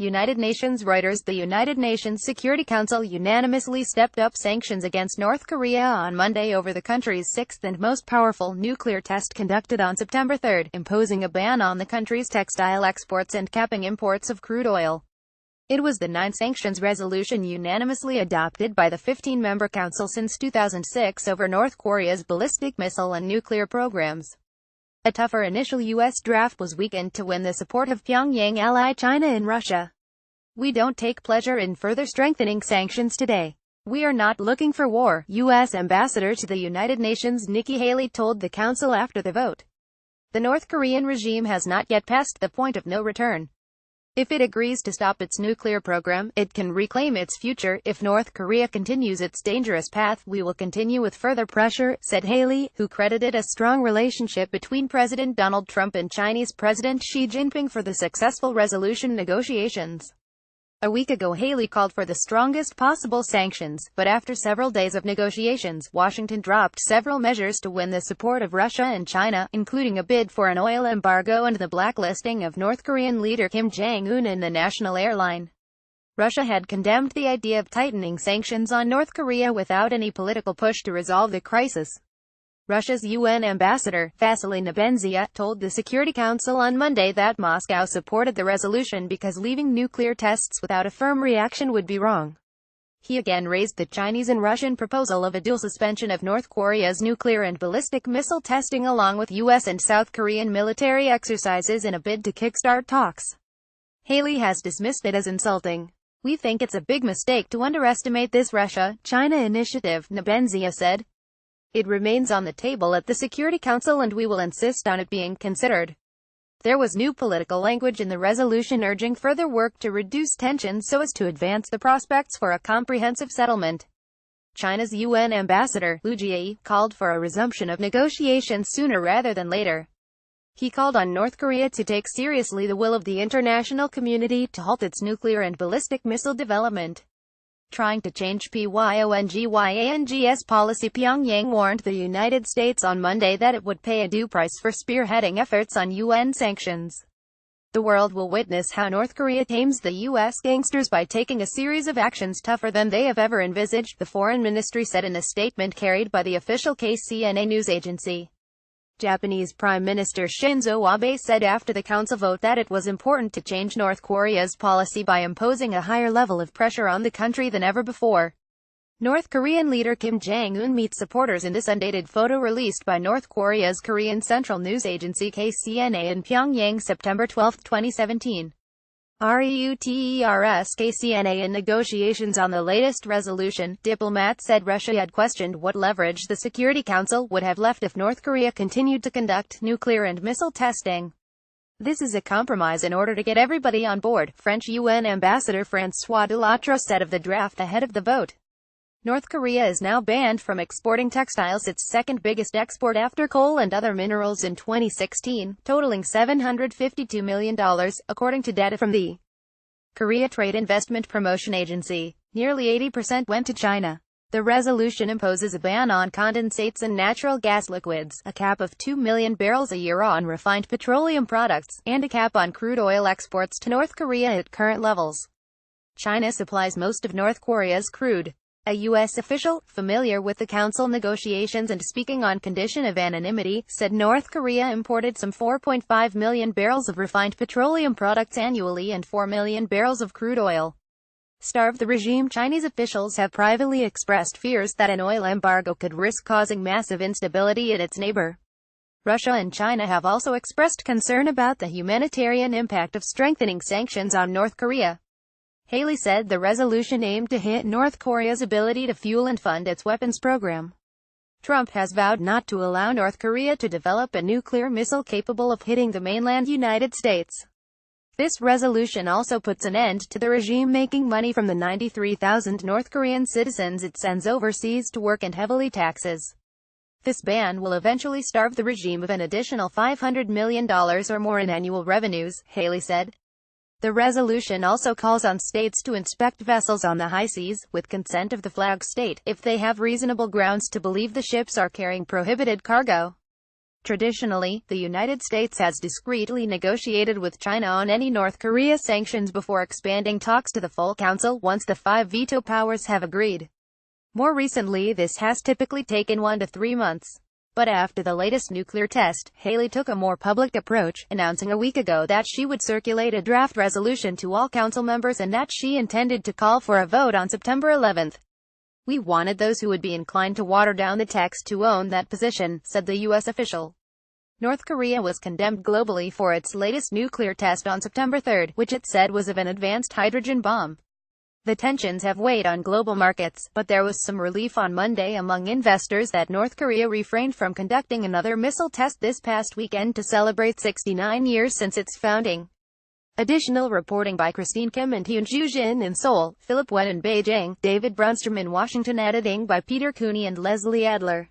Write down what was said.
United Nations Reuters. The United Nations Security Council unanimously stepped up sanctions against North Korea on Monday over the country's sixth and most powerful nuclear test conducted on September 3, imposing a ban on the country's textile exports and capping imports of crude oil. It was the ninth sanctions resolution unanimously adopted by the 15-member council since 2006 over North Korea's ballistic missile and nuclear programs. A tougher initial U.S. draft was weakened to win the support of Pyongyang ally China and Russia. "We don't take pleasure in further strengthening sanctions today. We are not looking for war," U.S. Ambassador to the United Nations Nikki Haley told the council after the vote. The North Korean regime has not yet passed the point of no return. If it agrees to stop its nuclear program, it can reclaim its future. If North Korea continues its dangerous path, we will continue with further pressure, said Haley, who credited a strong relationship between President Donald Trump and Chinese President Xi Jinping for the successful resolution negotiations. A week ago, Haley called for the strongest possible sanctions, but after several days of negotiations, Washington dropped several measures to win the support of Russia and China, including a bid for an oil embargo and the blacklisting of North Korean leader Kim Jong-un and the national airline. Russia had condemned the idea of tightening sanctions on North Korea without any political push to resolve the crisis. Russia's UN ambassador, Vasily Nebenzia, told the Security Council on Monday that Moscow supported the resolution because leaving nuclear tests without a firm reaction would be wrong. He again raised the Chinese and Russian proposal of a dual suspension of North Korea's nuclear and ballistic missile testing along with U.S. and South Korean military exercises in a bid to kickstart talks. Haley has dismissed it as insulting. "We think it's a big mistake to underestimate this Russia-China initiative," Nebenzia said. "It remains on the table at the Security Council and we will insist on it being considered." There was new political language in the resolution urging further work to reduce tensions so as to advance the prospects for a comprehensive settlement. China's UN ambassador, Liu Jie, called for a resumption of negotiations sooner rather than later. He called on North Korea to take seriously the will of the international community to halt its nuclear and ballistic missile development. Trying to change Pyongyang's policy. Pyongyang warned the United States on Monday that it would pay a due price for spearheading efforts on UN sanctions. "The world will witness how North Korea tames the U.S. gangsters by taking a series of actions tougher than they have ever envisaged," the foreign ministry said in a statement carried by the official KCNA news agency. Japanese Prime Minister Shinzo Abe said after the council vote that it was important to change North Korea's policy by imposing a higher level of pressure on the country than ever before. North Korean leader Kim Jong-un meets supporters in this undated photo released by North Korea's Korean Central News Agency KCNA in Pyongyang September 12, 2017. Reuters KCNA. In negotiations on the latest resolution, diplomats said Russia had questioned what leverage the Security Council would have left if North Korea continued to conduct nuclear and missile testing. "This is a compromise in order to get everybody on board," French UN Ambassador François Delattre said of the draft ahead of the vote. North Korea is now banned from exporting textiles, its second biggest export after coal and other minerals in 2016, totaling $752 million, according to data from the Korea Trade Investment Promotion Agency. Nearly 80% went to China. The resolution imposes a ban on condensates and natural gas liquids, a cap of 2 million barrels a year on refined petroleum products, and a cap on crude oil exports to North Korea at current levels. China supplies most of North Korea's crude. A U.S. official, familiar with the council negotiations and speaking on condition of anonymity, said North Korea imported some 4.5 million barrels of refined petroleum products annually and 4 million barrels of crude oil. Starve the regime. Chinese officials have privately expressed fears that an oil embargo could risk causing massive instability in its neighbor. Russia and China have also expressed concern about the humanitarian impact of strengthening sanctions on North Korea. Haley said the resolution aimed to hit North Korea's ability to fuel and fund its weapons program. Trump has vowed not to allow North Korea to develop a nuclear missile capable of hitting the mainland United States. This resolution also puts an end to the regime making money from the 93,000 North Korean citizens it sends overseas to work and heavily taxes. This ban will eventually starve the regime of an additional $500 million or more in annual revenues, Haley said. The resolution also calls on states to inspect vessels on the high seas, with consent of the flag state, if they have reasonable grounds to believe the ships are carrying prohibited cargo. Traditionally, the United States has discreetly negotiated with China on any North Korea sanctions before expanding talks to the full council once the 5 veto powers have agreed. More recently, this has typically taken 1 to 3 months. But after the latest nuclear test, Haley took a more public approach, announcing a week ago that she would circulate a draft resolution to all council members and that she intended to call for a vote on September 11. "We wanted those who would be inclined to water down the text to own that position," said the U.S. official. North Korea was condemned globally for its latest nuclear test on September 3, which it said was of an advanced hydrogen bomb. The tensions have weighed on global markets, but there was some relief on Monday among investors that North Korea refrained from conducting another missile test this past weekend to celebrate 69 years since its founding. Additional reporting by Christine Kim and Hyun Jin in Seoul, Philip Wen in Beijing, David Brunstrom in Washington, editing by Peter Cooney and Leslie Adler.